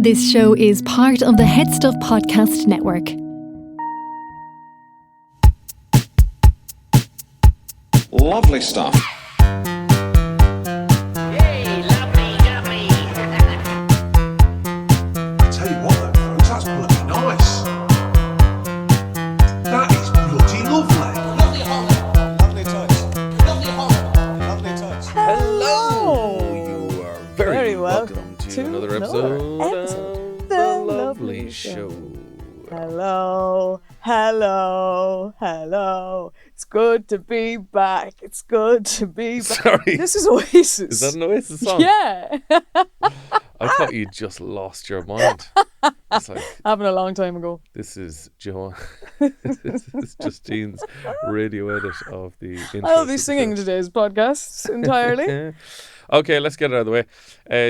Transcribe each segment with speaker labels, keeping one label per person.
Speaker 1: This show is part of the HeadStuff podcast network.
Speaker 2: Lovely stuff.
Speaker 3: Hey, lovely, lovely.
Speaker 4: Tell you what, though, folks, that's bloody nice. That is bloody lovely.
Speaker 3: Lovely Holland.
Speaker 5: Lovely touch.
Speaker 3: Lovely Holland.
Speaker 5: Lovely touch.
Speaker 6: Hello! You are very welcome to another episode
Speaker 7: of
Speaker 6: of The Lovely Show.
Speaker 7: Hello. It's good to be back.
Speaker 6: Sorry.
Speaker 7: This is Oasis.
Speaker 6: Is that an Oasis song?
Speaker 7: Yeah.
Speaker 6: I thought you just lost your mind. It's like,
Speaker 7: Happened a long time ago.
Speaker 6: this is Joanne. This is Justine's radio edit of the intro.
Speaker 7: I'll
Speaker 6: to
Speaker 7: be
Speaker 6: the
Speaker 7: singing
Speaker 6: show.
Speaker 7: today's podcast entirely.
Speaker 6: Okay, let's get it out of the way.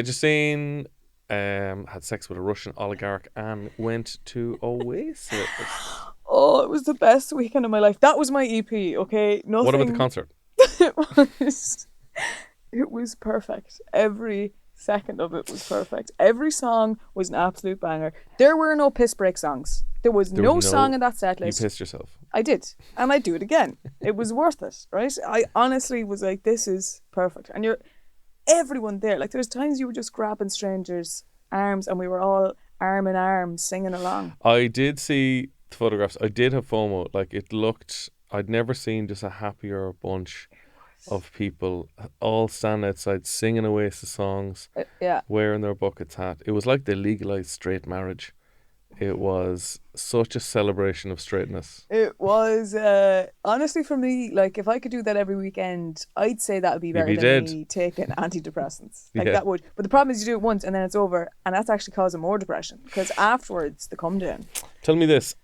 Speaker 6: Justine had sex with a Russian oligarch and went to Oasis.
Speaker 7: Oh, it was the best weekend of my life. That was my EP, okay? Nothing.
Speaker 6: What about the concert?
Speaker 7: It was perfect. Every second of it was perfect. Every song was an absolute banger. There were no piss break songs. There was no song in that set
Speaker 6: You
Speaker 7: list.
Speaker 6: pissed yourself.
Speaker 7: I did. And I'd do it again. It was worth it, right? I honestly was like, this is perfect. And everyone there, like there's times you were just grabbing strangers' arms and we were all arm in arm singing along.
Speaker 6: I did see the photographs. I did have FOMO. Like it looked, I'd never seen just a happier bunch of people all standing outside singing Oasis songs,
Speaker 7: Yeah.
Speaker 6: wearing their buckets hat. It was like they legalized straight marriage. It was such a celebration of straightness.
Speaker 7: It was, honestly for me, like if I could do that every weekend, I'd say that would be better
Speaker 6: be
Speaker 7: than
Speaker 6: dead.
Speaker 7: me taking antidepressants. Like
Speaker 6: Yeah.
Speaker 7: that would. But the problem is you do it once and then it's over and that's actually causing more depression because afterwards the come down.
Speaker 6: Tell me this,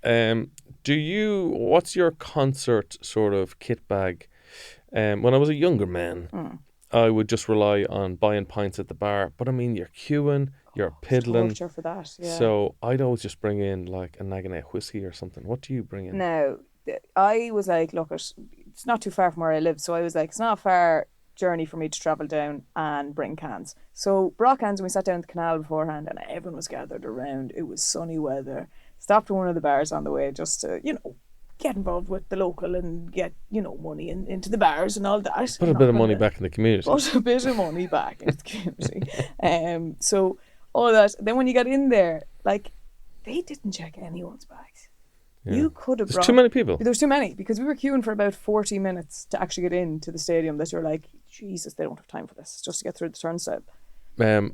Speaker 6: what's your concert sort of kit bag? When I was a younger man, I would just rely on buying pints at the bar. But I mean, you're queuing, you're piddling.
Speaker 7: Torture for that, yeah.
Speaker 6: So I'd always just bring in like a Naganette whiskey or something. What do you bring in?
Speaker 7: Now, I was like, look, it's not too far from where I live. So I was like, it's not a far journey for me to travel down and bring cans. So brought cans and we sat down at the canal beforehand and everyone was gathered around. It was sunny weather. Stopped at one of the bars on the way just to, get involved with the local and get, money into the bars and all that.
Speaker 6: Put a bit of money back in the community.
Speaker 7: Put a bit of money back in the community. So all that. Then when you got in there, like, they didn't check anyone's bags.
Speaker 6: Yeah.
Speaker 7: You could have
Speaker 6: There's
Speaker 7: brought...
Speaker 6: too many people.
Speaker 7: There was too many because we were queuing for about 40 minutes to actually get into the stadium that you're like, Jesus, they don't have time for this, just to get through the turnstile.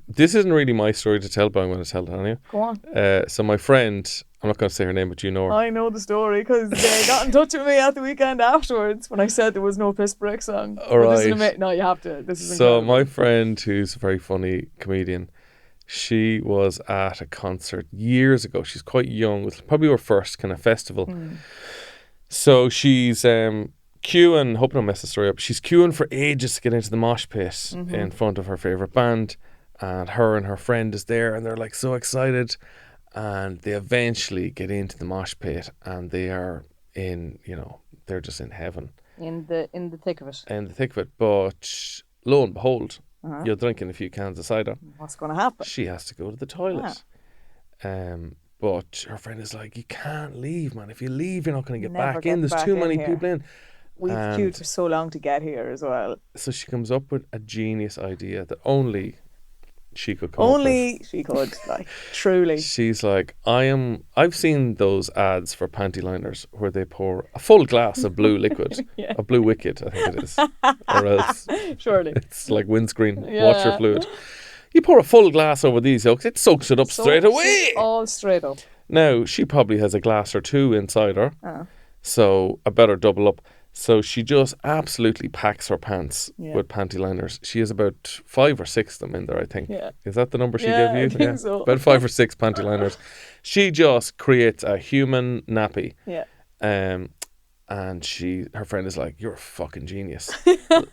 Speaker 6: This isn't really my story to tell, but I'm going to tell it anyway.
Speaker 7: Go on.
Speaker 6: So my friend, I'm not going to say her name, but you know her.
Speaker 7: I know the story because they got in touch with me at the weekend afterwards when I said there was no piss break song.
Speaker 6: All
Speaker 7: But this is
Speaker 6: right.
Speaker 7: no, you have to. This is
Speaker 6: So
Speaker 7: incredible.
Speaker 6: my friend, who's a very funny comedian, she was at a concert years ago. She's quite young. It was probably her first kind of festival. So she's queuing, hoping I'll mess the story up. She's queuing for ages to get into the mosh pit in front of her favourite band. And her and her friend is there and they're like so excited. And they eventually get into the mosh pit and they are in, they're just in heaven.
Speaker 7: in the thick of it.
Speaker 6: In the thick of it. But lo and behold, you're drinking a few cans of cider.
Speaker 7: What's going to happen?
Speaker 6: She has to go to the toilet. But her friend is like, you can't leave, man. If you leave, you're not going to get
Speaker 7: Never
Speaker 6: back
Speaker 7: get
Speaker 6: in. There's
Speaker 7: back
Speaker 6: too
Speaker 7: in
Speaker 6: many
Speaker 7: here.
Speaker 6: people in.
Speaker 7: We've
Speaker 6: And-
Speaker 7: queued for so long to get here as well.
Speaker 6: So she comes up with a genius idea that only she could come up with.
Speaker 7: Only she could, like, truly.
Speaker 6: She's like, I've seen those ads for panty liners where they pour a full glass of blue liquid, a blue wicked, I think it is, or else
Speaker 7: Surely.
Speaker 6: it's like windscreen washer
Speaker 7: Yeah.
Speaker 6: fluid. You pour a full glass over these yolks, it soaks it up straight
Speaker 7: So
Speaker 6: away.
Speaker 7: she's all straight up.
Speaker 6: Now, she probably has a glass or two inside her,
Speaker 7: Oh.
Speaker 6: so I better double up. So she just absolutely packs her pants
Speaker 7: Yeah.
Speaker 6: with panty liners. She has about 5 or 6 of them in there, I think.
Speaker 7: Yeah.
Speaker 6: Is that the number she
Speaker 7: Yeah,
Speaker 6: gave you?
Speaker 7: I think so.
Speaker 6: About 5 or 6 panty liners. She just creates a human nappy.
Speaker 7: Yeah.
Speaker 6: And her friend is like, you're a fucking genius.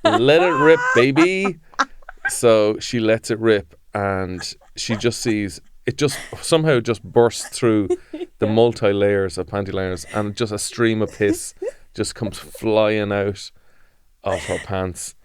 Speaker 6: Let it rip, baby. So she lets it rip and she just sees... It just somehow just bursts through the multi-layers of panty liners and just a stream of piss just comes flying out of her pants.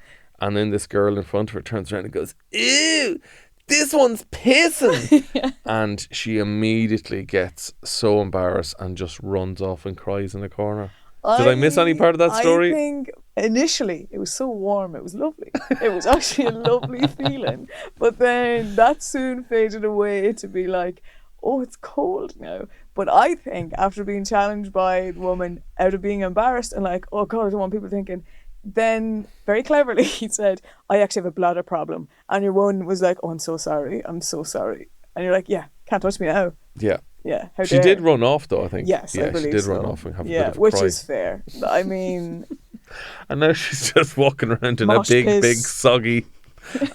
Speaker 6: And then this girl in front of her turns around and goes, ew, this one's pissing. And she immediately gets so embarrassed and just runs off and cries in the corner. Did I miss any part of that story?
Speaker 7: I think initially it was so warm, it was lovely. It was actually a lovely feeling. But then that soon faded away to be like, oh, it's cold now. But I think after being challenged by the woman out of being embarrassed and like, oh God, I don't want people thinking, then very cleverly he said, I actually have a bladder problem. And your one was like, oh, I'm so sorry. I'm so sorry. And you're like, yeah, can't touch me now.
Speaker 6: Yeah.
Speaker 7: Yeah. How
Speaker 6: She
Speaker 7: dare.
Speaker 6: did run off though, I think.
Speaker 7: Yes, I
Speaker 6: she
Speaker 7: believe
Speaker 6: did
Speaker 7: so.
Speaker 6: run off and have a bit
Speaker 7: Yeah,
Speaker 6: of a
Speaker 7: which
Speaker 6: cry.
Speaker 7: is fair. I mean,
Speaker 6: And now she's just walking around in a
Speaker 7: Mosh
Speaker 6: big,
Speaker 7: piss.
Speaker 6: big, soggy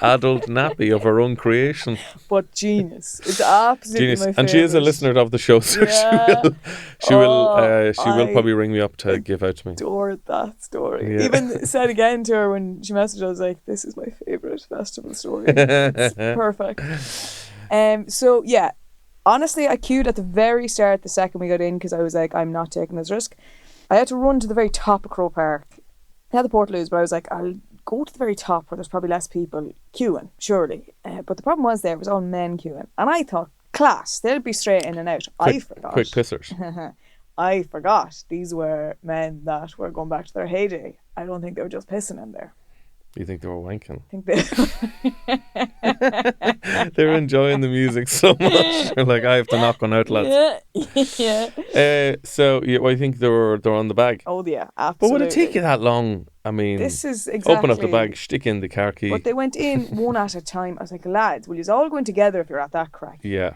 Speaker 6: adult nappy of her own creation.
Speaker 7: but genius. It's absolutely
Speaker 6: Genius.
Speaker 7: my favorite.
Speaker 6: And she is a listener of the show, so
Speaker 7: Yeah.
Speaker 6: she will
Speaker 7: Oh, I
Speaker 6: probably ring me up to give out to me.
Speaker 7: adored that story.
Speaker 6: Yeah.
Speaker 7: Even said again to her when she messaged, I was like, this is my favourite festival story. It's perfect. So yeah, honestly, I queued at the very start the second we got in because I was like, I'm not taking this risk. I had to run to the very top of Croke Park. I had the Portaloos, but I was like, I'll go to the very top where there's probably less people queuing, surely. But the problem was there was all men queuing. And I thought, class, they'll be straight in and out. I forgot.
Speaker 6: Quick pissers.
Speaker 7: I forgot. These were men that were going back to their heyday. I don't think they were just pissing in there.
Speaker 6: You think they were wanking?
Speaker 7: I think
Speaker 6: They were enjoying the music so much. They're like, I have to knock one out, lads.
Speaker 7: yeah.
Speaker 6: So yeah, well, I think they're on the bag.
Speaker 7: Oh yeah,
Speaker 6: But
Speaker 7: absolutely.
Speaker 6: would it take you that long? I mean,
Speaker 7: This is exactly.
Speaker 6: open up the bag, stick in the car key.
Speaker 7: But they went in one at a time. I was like, lads, will you all go in together if you're at that crack?
Speaker 6: Yeah.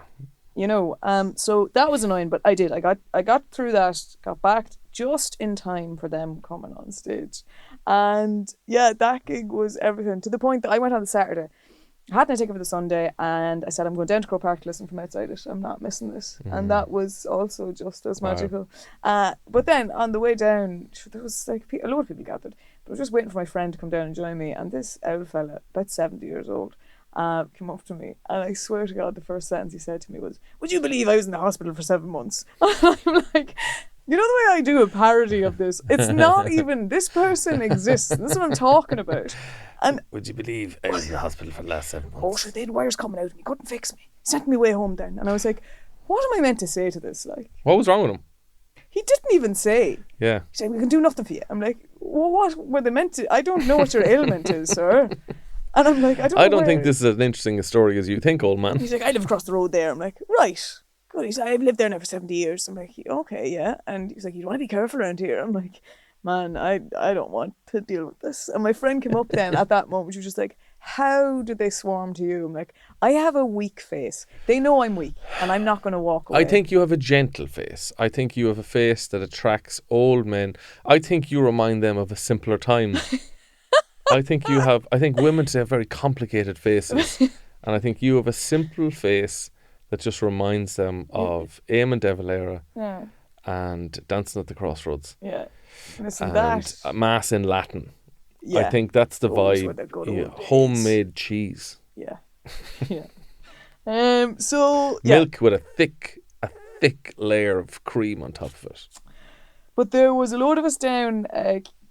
Speaker 7: You know. So that was annoying, but I did. I got through that. Got back just in time for them coming on stage, and yeah, that gig was everything. To the point that I went on the Saturday. I hadn't a ticket for the Sunday, and I said, I'm going down to Croke Park to listen from outside it. I'm not missing this. And that was also just as magical. But then on the way down, there was like a lot of people gathered. But I was just waiting for my friend to come down and join me. And this old fella, about 70 years old, came up to me. And I swear to God, the first sentence he said to me was, would you believe I was in the hospital for 7 months? And I'm like, you know the way I do a parody of this? It's not even, this person exists. This is what I'm talking about. And
Speaker 6: would you believe I was in the hospital for the last 7 months?
Speaker 7: oh, sure, they had wires coming out and he couldn't fix me. Sent me way home then. And I was like, what am I meant to say to this? Like,
Speaker 6: What was wrong with him?
Speaker 7: he didn't even say.
Speaker 6: Yeah.
Speaker 7: He said, we can do nothing for you. I'm like, well, what were they meant to? I don't know what your ailment is, sir. And I'm like,
Speaker 6: I don't think this is as interesting a story as you think, old man.
Speaker 7: He's like, I live across the road there. I'm like, right. Good. He's like, I've lived there now for 70 years. I'm like, okay, yeah. And he's like, you want to be careful around here. I'm like, man, I don't want to deal with this. And my friend came up then at that moment. She was just like, how did they swarm to you? I'm like, I have a weak face. They know I'm weak and I'm not going to walk away.
Speaker 6: I think you have a gentle face. I think you have a face that attracts old men. I think you remind them of a simpler time. I think women have very complicated faces. And I think you have a simple face that just reminds them of Eamon de Valera
Speaker 7: Yeah.
Speaker 6: and Dancing at the Crossroads.
Speaker 7: Yeah. Listen,
Speaker 6: And
Speaker 7: that.
Speaker 6: a Mass in Latin.
Speaker 7: Yeah.
Speaker 6: I think that's the
Speaker 7: Those were the
Speaker 6: vibe.
Speaker 7: good
Speaker 6: Yeah,
Speaker 7: old days.
Speaker 6: homemade cheese.
Speaker 7: Yeah. Yeah. So, yeah.
Speaker 6: Milk with a thick layer of cream on top of it.
Speaker 7: But there was a load of us down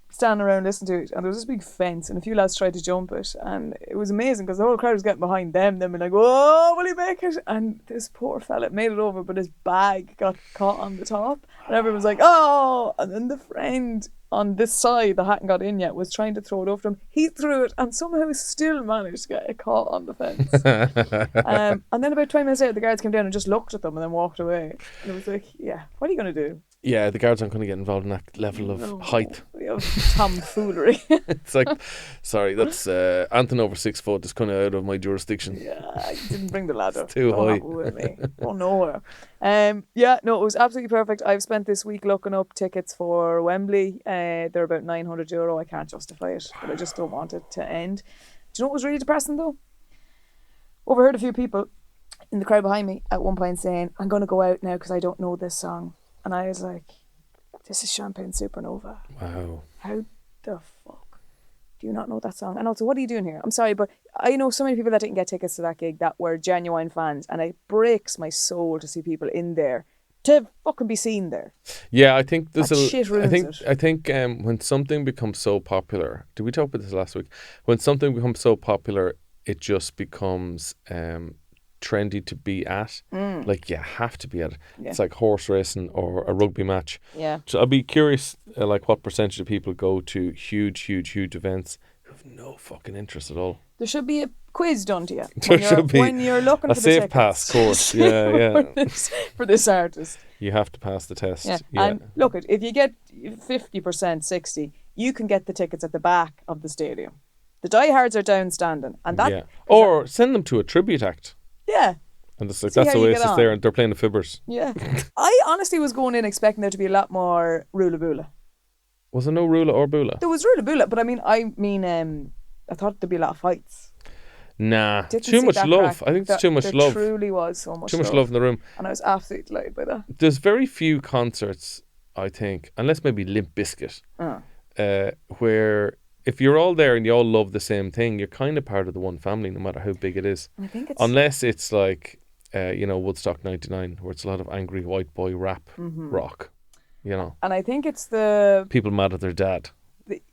Speaker 7: standing around listening to it, and there was this big fence, and a few lads tried to jump it, and it was amazing because the whole crowd was getting behind them and like, "Whoa, will he make it?" And this poor fella made it over, but his bag got caught on the top, and everyone was like, "Oh!" And then the friend on this side that hadn't got in yet was trying to throw it over to him. He threw it and somehow still managed to get it caught on the fence. And then about 20 minutes later, the guards came down and just looked at them and then walked away. And it was like, yeah, what are you going to do?
Speaker 6: Yeah, the guards aren't going to get involved in that level of height.
Speaker 7: We have tomfoolery.
Speaker 6: It's like, sorry, that's anything over 6 foot is kind of out of my jurisdiction.
Speaker 7: Yeah, I didn't bring the ladder.
Speaker 6: Too
Speaker 7: Don't
Speaker 6: high.
Speaker 7: have it with me. Oh, nowhere. Yeah, no, it was absolutely perfect. I've spent this week looking up tickets for Wembley. They're about €900. I can't justify it, but I just don't want it to end. Do you know what was really depressing though? Overheard a few people in the crowd behind me at one point saying, I'm going to go out now because I don't know this song. And I was like, this is Champagne Supernova.
Speaker 6: Wow.
Speaker 7: How the fuck do you not know that song? And also, what are you doing here? I'm sorry, but I know so many people that didn't get tickets to that gig that were genuine fans, and it breaks my soul to see people in there to fucking be seen there.
Speaker 6: Yeah, I think there's
Speaker 7: That shit ruins
Speaker 6: I think when something becomes so popular, did we talk about this last week? When something becomes so popular, it just becomes trendy to be at. Like, you have to be at it.
Speaker 7: Yeah.
Speaker 6: It's like horse racing or a rugby match.
Speaker 7: Yeah.
Speaker 6: So I'd be curious, like, what percentage of people go to huge events who have no fucking interest at all.
Speaker 7: There should be a quiz done to you.
Speaker 6: There should be
Speaker 7: when you're looking
Speaker 6: a
Speaker 7: for the
Speaker 6: safe
Speaker 7: tickets.
Speaker 6: pass course. Yeah.
Speaker 7: for this artist.
Speaker 6: You have to pass the test.
Speaker 7: Yeah. And look, if you get 50%, 60, you can get the tickets at the back of the stadium. The diehards are down standing, and that.
Speaker 6: Yeah. Or send them to a tribute act.
Speaker 7: Yeah.
Speaker 6: And it's like,
Speaker 7: See
Speaker 6: that's
Speaker 7: how you get
Speaker 6: Oasis
Speaker 7: on.
Speaker 6: there, and they're playing the Fibbers.
Speaker 7: Yeah. I honestly was going in expecting there to be a lot more Rula Bula.
Speaker 6: Was there no Rula or Bula?
Speaker 7: There was Rula Bula, but I thought there'd be a lot of fights.
Speaker 6: Nah.
Speaker 7: Didn't
Speaker 6: Too
Speaker 7: see
Speaker 6: much
Speaker 7: that
Speaker 6: love.
Speaker 7: crack.
Speaker 6: I think there's too much
Speaker 7: there
Speaker 6: love.
Speaker 7: truly was so much
Speaker 6: Too much love in the room.
Speaker 7: And I was absolutely delighted by that.
Speaker 6: There's very few concerts, I think, unless maybe Limp Bizkit, where if you're all there and you all love the same thing, you're kind of part of the one family, no matter how big it is.
Speaker 7: I think it's...
Speaker 6: Unless it's like, Woodstock 99, where it's a lot of angry white boy rap rock,
Speaker 7: And I think it's the...
Speaker 6: People mad at their dad.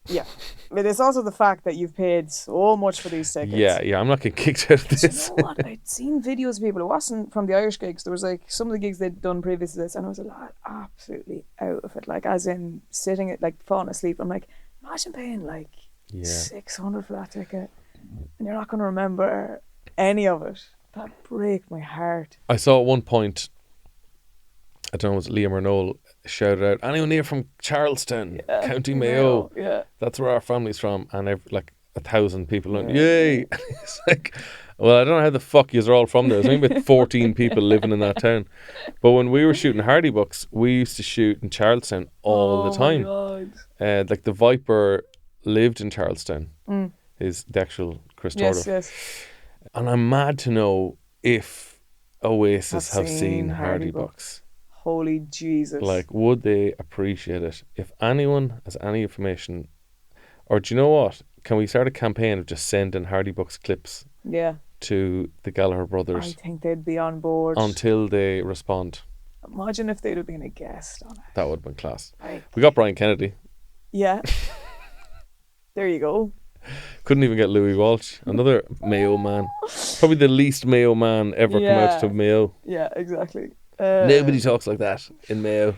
Speaker 7: Yeah. But it's also the fact that you've paid so much for these tickets.
Speaker 6: Yeah, I'm not getting kicked out of this.
Speaker 7: You know what? I'd seen videos of people. It wasn't from the Irish gigs. There was like some of the gigs they'd done previous to this, and I was a lot absolutely out of it. Like, as in sitting, like falling asleep. I'm like, imagine paying like $600 for that ticket, and you're not going to remember any of it. That'd break my heart.
Speaker 6: I saw at one point, I don't know, was it Liam or Noel, shouted out, anyone here from Charlestown, County Mayo?
Speaker 7: Yeah.
Speaker 6: That's where our family's from. And like 1,000 people went, yay! And it's like, well, I don't know how the fuck yous are all from there. There's only about 14 people living in that town. But when we were shooting Hardy Bucks, we used to shoot in Charlestown all the time.
Speaker 7: Oh my God.
Speaker 6: Like the Viper lived in Charlestown, is the actual Chris Tordoff.
Speaker 7: Yes.
Speaker 6: And I'm mad to know if Oasis have seen Hardy Bucks.
Speaker 7: Holy Jesus.
Speaker 6: Like, would they appreciate it? If anyone has any information, or do you know what? Can we start a campaign of just sending Hardy Bucks clips to the Gallagher brothers?
Speaker 7: I think they'd be on board.
Speaker 6: Until they respond.
Speaker 7: Imagine if they'd have been a guest on it.
Speaker 6: That would have been class.
Speaker 7: Like,
Speaker 6: We got Brian Kennedy.
Speaker 7: yeah. There you go.
Speaker 6: Couldn't even get Louis Walsh. Another Mayo man. Probably the least Mayo man ever come out to Mayo.
Speaker 7: Yeah, exactly.
Speaker 6: Nobody talks like that in Mayo.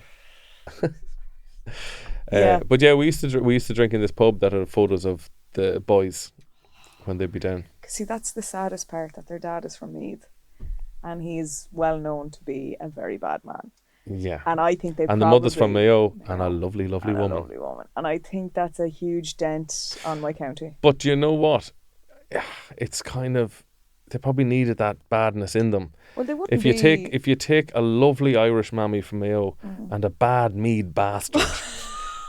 Speaker 6: But yeah, we used to drink in this pub that had photos of the boys when they'd be down.
Speaker 7: See, that's the saddest part, that their dad is from Meath, and he's well known to be a very bad man.
Speaker 6: Yeah.
Speaker 7: And I think they
Speaker 6: And the mother's from Mayo, and a lovely, lovely
Speaker 7: and a
Speaker 6: woman.
Speaker 7: lovely woman. And I think that's a huge dent on my county.
Speaker 6: But do you know what? It's kind of, they probably needed that badness in them.
Speaker 7: Well, they wouldn't
Speaker 6: If you take a lovely Irish mammy from Mayo and a bad Mead bastard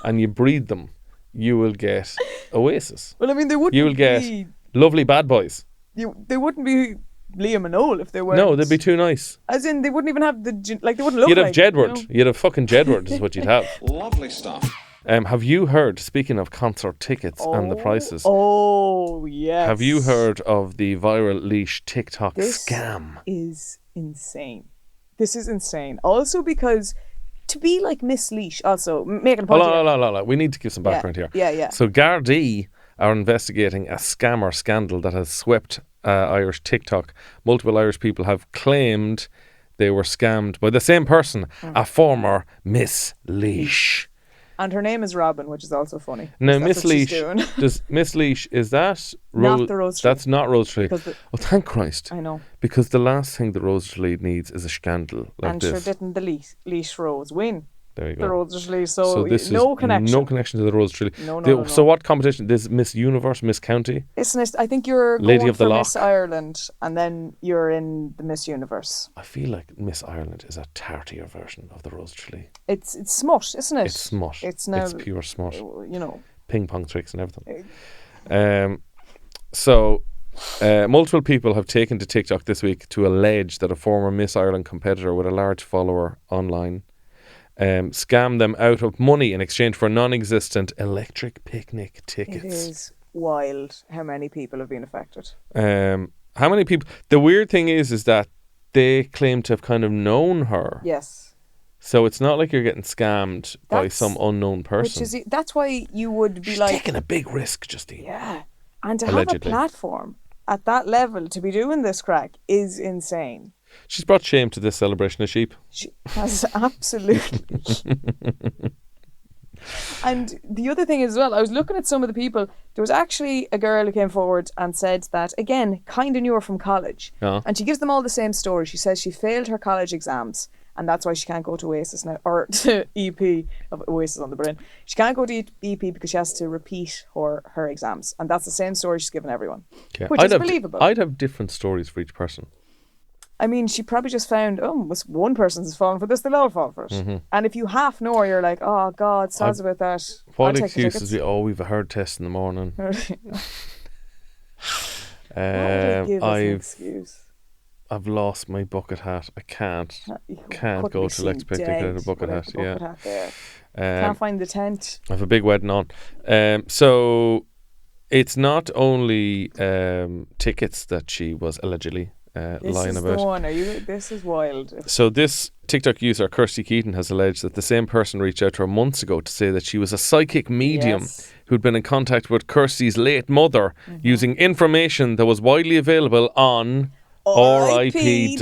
Speaker 6: and you breed them, you will get Oasis.
Speaker 7: Well, I mean, they wouldn't
Speaker 6: You will get lovely bad boys.
Speaker 7: They wouldn't be Liam and Noel if they weren't.
Speaker 6: No, they'd be too nice.
Speaker 7: As in, they wouldn't even have they wouldn't look
Speaker 6: You'd have
Speaker 7: like
Speaker 6: Jedward.
Speaker 7: You know?
Speaker 6: You'd have fucking Jedward is what you'd have.
Speaker 2: Lovely stuff.
Speaker 6: Have you heard, speaking of concert tickets and the prices,
Speaker 7: Oh, yes.
Speaker 6: have you heard of the viral leash TikTok
Speaker 7: This
Speaker 6: scam?
Speaker 7: is insane. This is insane. Also because to be like Miss Leash, also making a point here.
Speaker 6: Hold on. We need to give some background here.
Speaker 7: Yeah.
Speaker 6: So Gardaí are investigating a scammer scandal that has swept Irish TikTok. Multiple Irish people have claimed they were scammed by the same person, a former Miss Leash.
Speaker 7: And her name is Robin, which is also funny.
Speaker 6: Now,
Speaker 7: That's
Speaker 6: Miss
Speaker 7: what she's
Speaker 6: Leash,
Speaker 7: doing.
Speaker 6: does Miss Leash, is that
Speaker 7: Not the Rose Tree.
Speaker 6: That's not Rose Tree.
Speaker 7: Because
Speaker 6: Oh, thank Christ.
Speaker 7: I know.
Speaker 6: Because the last thing the Rose Tree needs is a scandal like
Speaker 7: And
Speaker 6: this.
Speaker 7: sure didn't the Leash Rose win
Speaker 6: There you
Speaker 7: the
Speaker 6: go.
Speaker 7: Rose Tree, so
Speaker 6: this
Speaker 7: no
Speaker 6: is
Speaker 7: connection.
Speaker 6: no connection to the Rose Tree.
Speaker 7: No.
Speaker 6: So what competition? This is Miss Universe, Miss County?
Speaker 7: Isn't it? I think you're
Speaker 6: Lady
Speaker 7: going
Speaker 6: of the
Speaker 7: for
Speaker 6: Loch.
Speaker 7: Miss Ireland, and then you're in the Miss Universe.
Speaker 6: I feel like Miss Ireland is a tartier version of the Rose Tree.
Speaker 7: It's smut, isn't it?
Speaker 6: It's smut.
Speaker 7: It's now,
Speaker 6: It's pure smut.
Speaker 7: you know.
Speaker 6: Ping pong tricks and everything. So multiple people have taken to TikTok this week to allege that a former Miss Ireland competitor with a large follower online scammed them out of money in exchange for non-existent electric picnic tickets.
Speaker 7: It is wild how many people have been affected.
Speaker 6: How many people? The weird thing is that they claim to have kind of known her.
Speaker 7: Yes.
Speaker 6: So it's not like you're getting scammed by
Speaker 7: That's-
Speaker 6: some unknown person.
Speaker 7: Which is that's why you would be
Speaker 6: She's
Speaker 7: like,
Speaker 6: taking a big risk, Justine.
Speaker 7: yeah, and to
Speaker 6: Allegedly.
Speaker 7: have a platform at that level to be doing this crack is insane.
Speaker 6: She's brought shame to this celebration of sheep.
Speaker 7: She has absolutely. And the other thing is as well, I was looking at some of the people. There was actually a girl who came forward and said that, again, kind of knew her from college.
Speaker 6: Yeah.
Speaker 7: And she gives them all the same story. She says she failed her college exams and that's why she can't go to Oasis now, or to EP of Oasis on the brain. She can't go to EP because she has to repeat her exams. And that's the same story she's given everyone, which is believable.
Speaker 6: I'd have different stories for each person.
Speaker 7: I mean, she probably just found, one person's fallen for this, they'll all fall for it.
Speaker 6: Mm-hmm.
Speaker 7: And if you half know her, you're like, oh God, sad about that.
Speaker 6: What excuses we've a hard test in the morning. I've lost my bucket hat. I can't go to Lex Pick to get a bucket hat.
Speaker 7: Can't find the tent.
Speaker 6: I have a big wedding on. So it's not only tickets that she was allegedly lying about.
Speaker 7: This is wild.
Speaker 6: So this TikTok user, Kirsty Keaton, has alleged that the same person reached out to her months ago to say that she was a psychic medium who'd been in contact with Kirsty's late mother using information that was widely available on RIP.ie.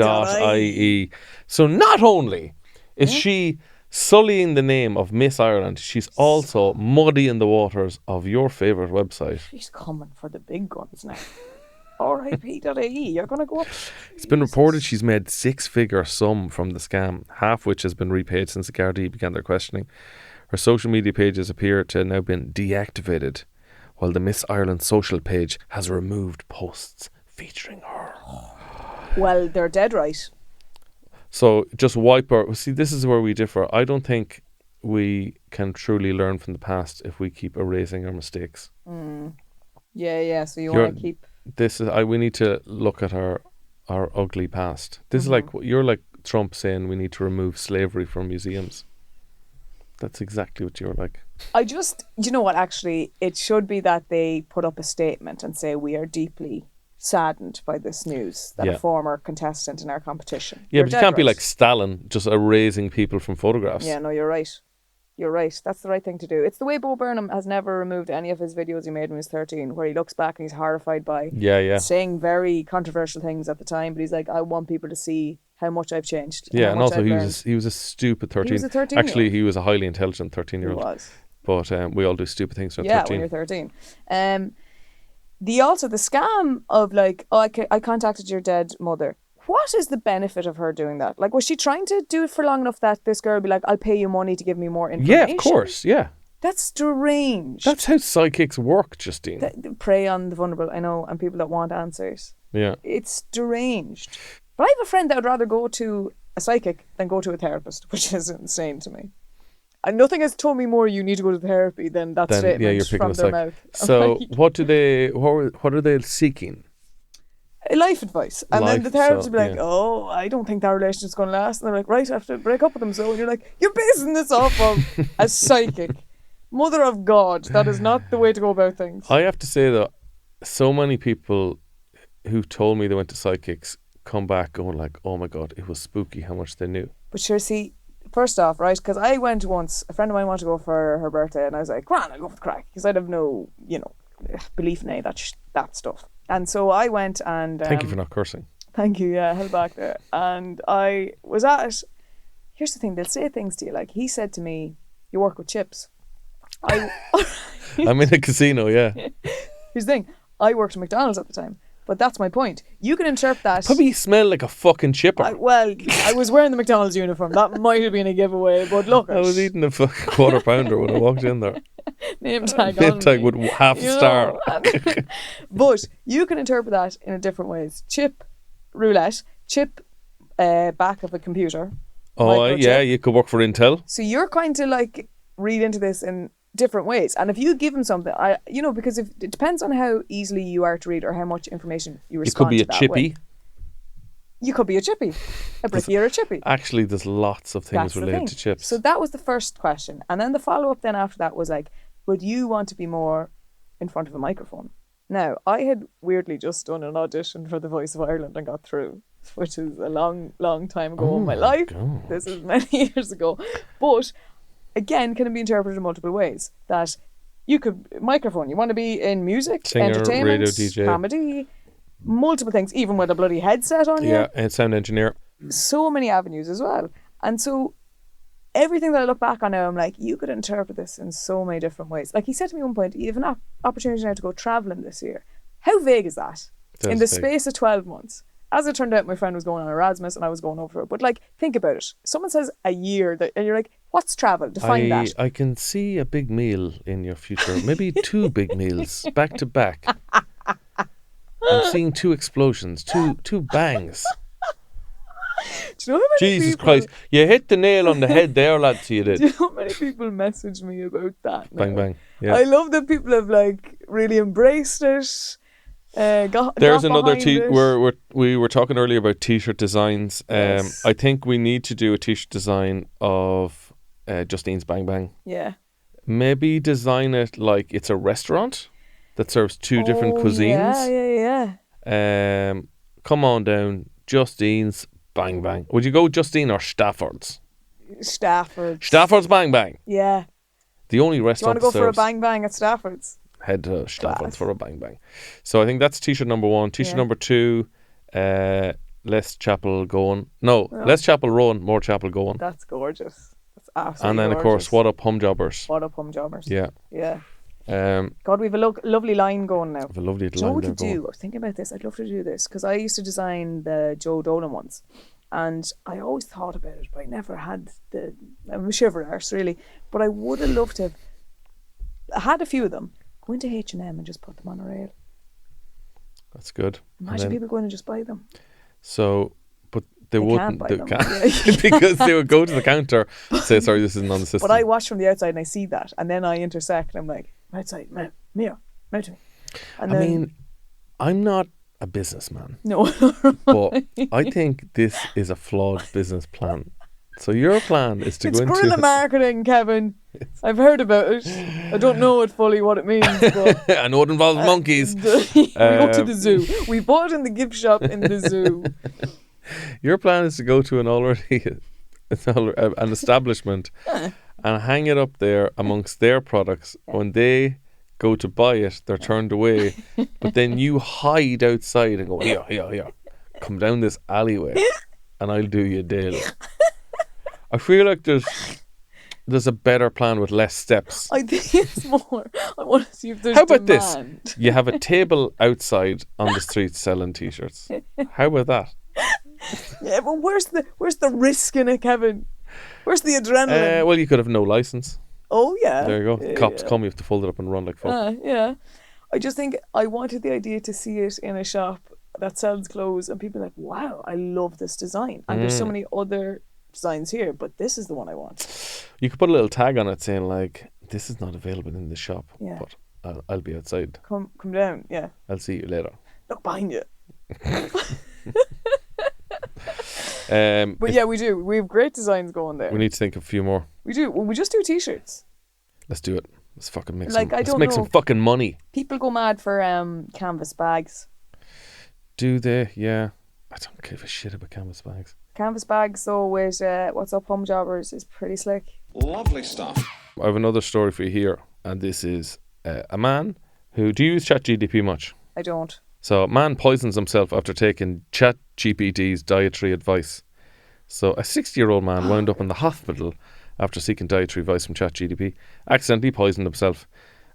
Speaker 6: So not only is she sullying the name of Miss Ireland, she's also muddying the waters of your favourite website.
Speaker 7: She's coming for the big guns now. RIP.ie, you're going to go up.
Speaker 6: It's been reported she's made 6-figure sum from the scam, half which has been repaid since the Gardaí began their questioning. Her social media pages appear to have now been deactivated, while the Miss Ireland social page has removed posts featuring her.
Speaker 7: Well, they're dead right.
Speaker 6: So just wipe her. See, this is where we differ. I don't think we can truly learn from the past if we keep erasing our mistakes.
Speaker 7: Yeah. So you want to keep...
Speaker 6: we need to look at our ugly past. This is like, you're like Trump saying we need to remove slavery from museums. That's exactly what you're like. You know what, actually, it should be that they put up a statement and say we are deeply saddened by this news that a former contestant in our competition. Yeah, but you can't be like Stalin, just erasing people from photographs.
Speaker 7: Yeah, no, you're right. You're right. That's the right thing to do. It's the way Bo Burnham has never removed any of his videos he made when he was 13, where he looks back and he's horrified by saying very controversial things at the time, but he's like, I want people to see how much I've changed.
Speaker 6: Yeah, and also he was a stupid 13.
Speaker 7: He was a 13.
Speaker 6: Actually, he was a highly intelligent 13-year-old.
Speaker 7: He was.
Speaker 6: But we all do stupid things when 13.
Speaker 7: Yeah, when you're 13. The scam of like, I contacted your dead mother. What is the benefit of her doing that? Like, was she trying to do it for long enough that this girl would be like, I'll pay you money to give me more information?
Speaker 6: Yeah, of course, yeah.
Speaker 7: That's strange.
Speaker 6: That's how psychics work, Justine.
Speaker 7: Prey on the vulnerable, I know, and people that want answers.
Speaker 6: Yeah.
Speaker 7: It's deranged. But I have a friend that would rather go to a psychic than go to a therapist, which is insane to me. And nothing has told me more you need to go to therapy than that statement from their mouth.
Speaker 6: So what are they seeking?
Speaker 7: Life advice. And then the therapist will be like, I don't think that relationship's going to last. And they're like, right, I have to break up with them. So you're like, you're basing this off of a psychic. Mother of God, that is not the way to go about things.
Speaker 6: I have to say that so many people who told me they went to psychics come back going like, oh my God, it was spooky how much they knew.
Speaker 7: But sure, see, first off, right, because I went once, a friend of mine wanted to go for her birthday, and I was like, "Grand, I'll go for the crack," because I'd have no, belief in any of that stuff. And so I went and...
Speaker 6: Thank you for not cursing.
Speaker 7: Thank you, yeah, held back there. And I was at it. Here's the thing, they'll say things to you, like, he said to me, you work with chips. I'm
Speaker 6: in a casino, yeah.
Speaker 7: Here's the thing, I worked at McDonald's at the time. But that's my point. You can interpret that...
Speaker 6: Probably smell like a fucking chipper.
Speaker 7: I was wearing the McDonald's uniform. That might have been a giveaway, but look...
Speaker 6: I was eating a fucking quarter pounder when I walked in there.
Speaker 7: Name tag
Speaker 6: with half a star.
Speaker 7: But you can interpret that in a different ways. Chip roulette, back of a computer.
Speaker 6: Oh, yeah, you could work for Intel.
Speaker 7: So you're kind of like read into this in different ways. And if you give them something, because it depends on how easily you are to read or how much information you respond to.
Speaker 6: You could be a chippy.
Speaker 7: You could be a chippy. A bricky or a chippy.
Speaker 6: Actually, there's lots of things related to chips.
Speaker 7: So that was the first question. And then the follow-up then after that was like, would you want to be more in front of a microphone? Now, I had weirdly just done an audition for The Voice of Ireland and got through, which is a long, long time ago in my life.
Speaker 6: God.
Speaker 7: This is many years ago. But again, can it be interpreted in multiple ways? That you could, microphone, you want to be in music,
Speaker 6: singer,
Speaker 7: entertainment,
Speaker 6: radio DJ,
Speaker 7: comedy, multiple things, even with a bloody headset on
Speaker 6: Yeah,
Speaker 7: you.
Speaker 6: and sound engineer.
Speaker 7: So many avenues as well. And so everything that I look back on now, I'm like, you could interpret this in so many different ways. Like he said to me at one point, you have an opportunity now to go travelling this year. How vague is that?
Speaker 6: That
Speaker 7: In
Speaker 6: is
Speaker 7: the
Speaker 6: vague.
Speaker 7: space of 12 months. As it turned out, my friend was going on Erasmus and I was going over it. But like, think about it. Someone says a year, and you're like, what's travel? Define that.
Speaker 6: I can see a big meal in your future. Maybe 2 big meals back to back. I'm seeing 2 explosions, two bangs.
Speaker 7: Do you know how many
Speaker 6: Jesus
Speaker 7: people,
Speaker 6: Christ. You hit the nail on the head there, lads, you
Speaker 7: Do you
Speaker 6: did.
Speaker 7: know how many people message me about that now?
Speaker 6: Bang, bang. Yeah.
Speaker 7: I love that people have like really embraced it.
Speaker 6: There's
Speaker 7: got
Speaker 6: another
Speaker 7: behind it.
Speaker 6: we were talking earlier about t-shirt designs.
Speaker 7: Yes.
Speaker 6: I think we need to do a t-shirt design of Justine's Bang Bang.
Speaker 7: Yeah.
Speaker 6: Maybe design it like it's a restaurant that serves 2 different cuisines.
Speaker 7: Yeah.
Speaker 6: Come on down, Justine's Bang Bang. Would you go Justine or Stafford's?
Speaker 7: Stafford's.
Speaker 6: Stafford's Bang Bang.
Speaker 7: Yeah.
Speaker 6: The only
Speaker 7: Do you want
Speaker 6: restaurant
Speaker 7: to go
Speaker 6: that
Speaker 7: for a
Speaker 6: serves.
Speaker 7: bang bang at Stafford's?
Speaker 6: Head to Stafford's
Speaker 7: Class.
Speaker 6: for a Bang Bang. So I think that's t-shirt number 1. T-shirt
Speaker 7: Yeah.
Speaker 6: number 2, less chapel going. No, less chapel rowing, more chapel going.
Speaker 7: That's gorgeous. That's absolutely
Speaker 6: And then of course,
Speaker 7: gorgeous.
Speaker 6: what up hum jobbers?
Speaker 7: What up, hum jobbers?
Speaker 6: Yeah.
Speaker 7: Yeah.
Speaker 6: Um,
Speaker 7: God, we have a lovely line going now.
Speaker 6: have a lovely
Speaker 7: Do you know
Speaker 6: line
Speaker 7: what we
Speaker 6: there
Speaker 7: could do? I
Speaker 6: going.
Speaker 7: was thinking about this. I'd love to do this because I used to design the Joe Dolan ones, and I always thought about it, but I never had the. I'm a shiver arse, really, but I would have loved to have had a few of them. Go into H&M and just put them on a rail.
Speaker 6: That's good. And
Speaker 7: Imagine
Speaker 6: then-
Speaker 7: people going and just buy them.
Speaker 6: So, but they
Speaker 7: can't
Speaker 6: wouldn't
Speaker 7: buy
Speaker 6: they
Speaker 7: them.
Speaker 6: can't,
Speaker 7: Yeah.
Speaker 6: because they would go to the counter and say, sorry, this isn't on the system.
Speaker 7: But I watch from the outside and I see that, and then I intersect and I'm like, outside, Mia, to me. And
Speaker 6: I
Speaker 7: then,
Speaker 6: mean, I'm not a businessman,
Speaker 7: no,
Speaker 6: but I think this is a flawed business plan. So your plan is to
Speaker 7: it's
Speaker 6: go
Speaker 7: guerrilla
Speaker 6: into
Speaker 7: marketing, Kevin. I've heard about it. I don't know it fully what it means, but
Speaker 6: I know it involves monkeys.
Speaker 7: we go to the zoo. We bought in the gift shop in the zoo.
Speaker 6: Your plan is to go to an establishment and hang it up there amongst their products. When they go to buy it, they're turned away. But then you hide outside and go, here. Come down this alleyway and I'll do you a deal. I feel like there's a better plan with less steps.
Speaker 7: I think it's more. I want to see if there's
Speaker 6: How about
Speaker 7: demand.
Speaker 6: this? You have a table outside on the street selling t-shirts. How about that?
Speaker 7: Yeah, but where's the risk in it, Kevin? Where's the adrenaline?
Speaker 6: Well, you could have no license.
Speaker 7: Oh yeah.
Speaker 6: There you go.
Speaker 7: Yeah,
Speaker 6: Cops
Speaker 7: yeah.
Speaker 6: come, you have to fold it up and run like fuck.
Speaker 7: Yeah. I just think I wanted the idea to see it in a shop that sells clothes and people are like, wow, I love this design. And there's so many other designs here, but this is the one I want.
Speaker 6: You could put a little tag on it saying like, this is not available in the shop,
Speaker 7: Yeah.
Speaker 6: but I'll be outside.
Speaker 7: Come down, yeah.
Speaker 6: I'll see you later.
Speaker 7: Look behind you. But
Speaker 6: If-
Speaker 7: yeah, we do. We have great designs going there.
Speaker 6: we need to think of a few more.
Speaker 7: We do. Well, we just do t-shirts.
Speaker 6: Let's do it. Let's fucking make
Speaker 7: Like,
Speaker 6: some.
Speaker 7: I
Speaker 6: Let's
Speaker 7: don't
Speaker 6: make
Speaker 7: know.
Speaker 6: some fucking money.
Speaker 7: People go mad for canvas bags.
Speaker 6: Do they? Yeah. I don't give a shit about canvas bags.
Speaker 7: Canvas bags, though, with What's Up Home Jobbers is pretty slick.
Speaker 2: Lovely stuff.
Speaker 6: I have another story for you here, and this is a man who. Do you use ChatGPT much?
Speaker 7: I don't.
Speaker 6: So, a man poisons himself after taking ChatGPT's dietary advice. So, a 60-year-old man wound up in the hospital after seeking dietary advice from ChatGPT, accidentally poisoned himself.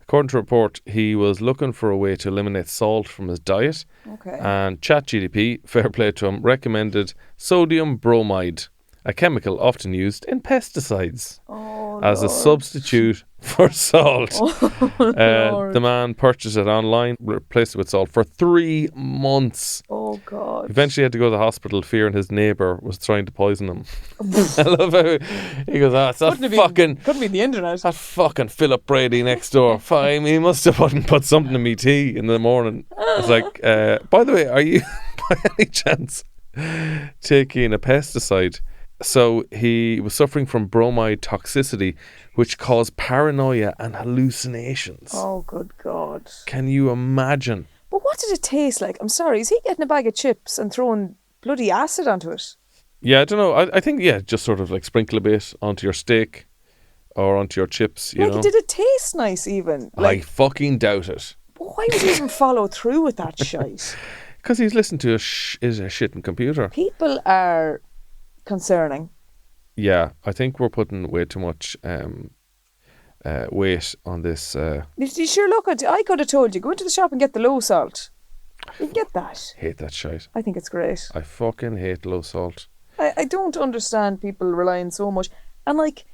Speaker 6: According to a report, he was looking for a way to eliminate salt from his diet,
Speaker 7: Okay.
Speaker 6: and ChatGPT, fair play to him, recommended sodium bromide, a chemical often used in pesticides,
Speaker 7: Oh,
Speaker 6: as a
Speaker 7: Lord.
Speaker 6: substitute for salt.
Speaker 7: Lord.
Speaker 6: The man purchased it online, replaced it with salt for 3 months.
Speaker 7: Oh, God.
Speaker 6: Eventually had to go to the hospital, fearing his neighbour was trying to poison him. I love how he goes, it's that
Speaker 7: Couldn't be the internet.
Speaker 6: that fucking Philip Brady next door. Fine, he must have put something in me tea in the morning. It's like, by the way, are you by any chance taking a pesticide? So he was suffering from bromide toxicity, which caused paranoia and hallucinations.
Speaker 7: Oh, good God.
Speaker 6: Can you imagine?
Speaker 7: But what did it taste like? I'm sorry, is he getting a bag of chips and throwing bloody acid onto it?
Speaker 6: Yeah, I don't know. I think, yeah, just sort of like sprinkle a bit onto your steak or onto your chips, you know.
Speaker 7: Did it taste nice even?
Speaker 6: I fucking doubt it.
Speaker 7: But why would you even follow through with that shite?
Speaker 6: Because he's listening to a shitting computer.
Speaker 7: People are concerning.
Speaker 6: Yeah, I think we're putting way too much weight on this.
Speaker 7: You sure look at? I could have told you, go into the shop and get the low salt. You can get that.
Speaker 6: Hate that shite.
Speaker 7: I think it's great.
Speaker 6: I fucking hate low salt.
Speaker 7: I don't understand people relying so much. And like,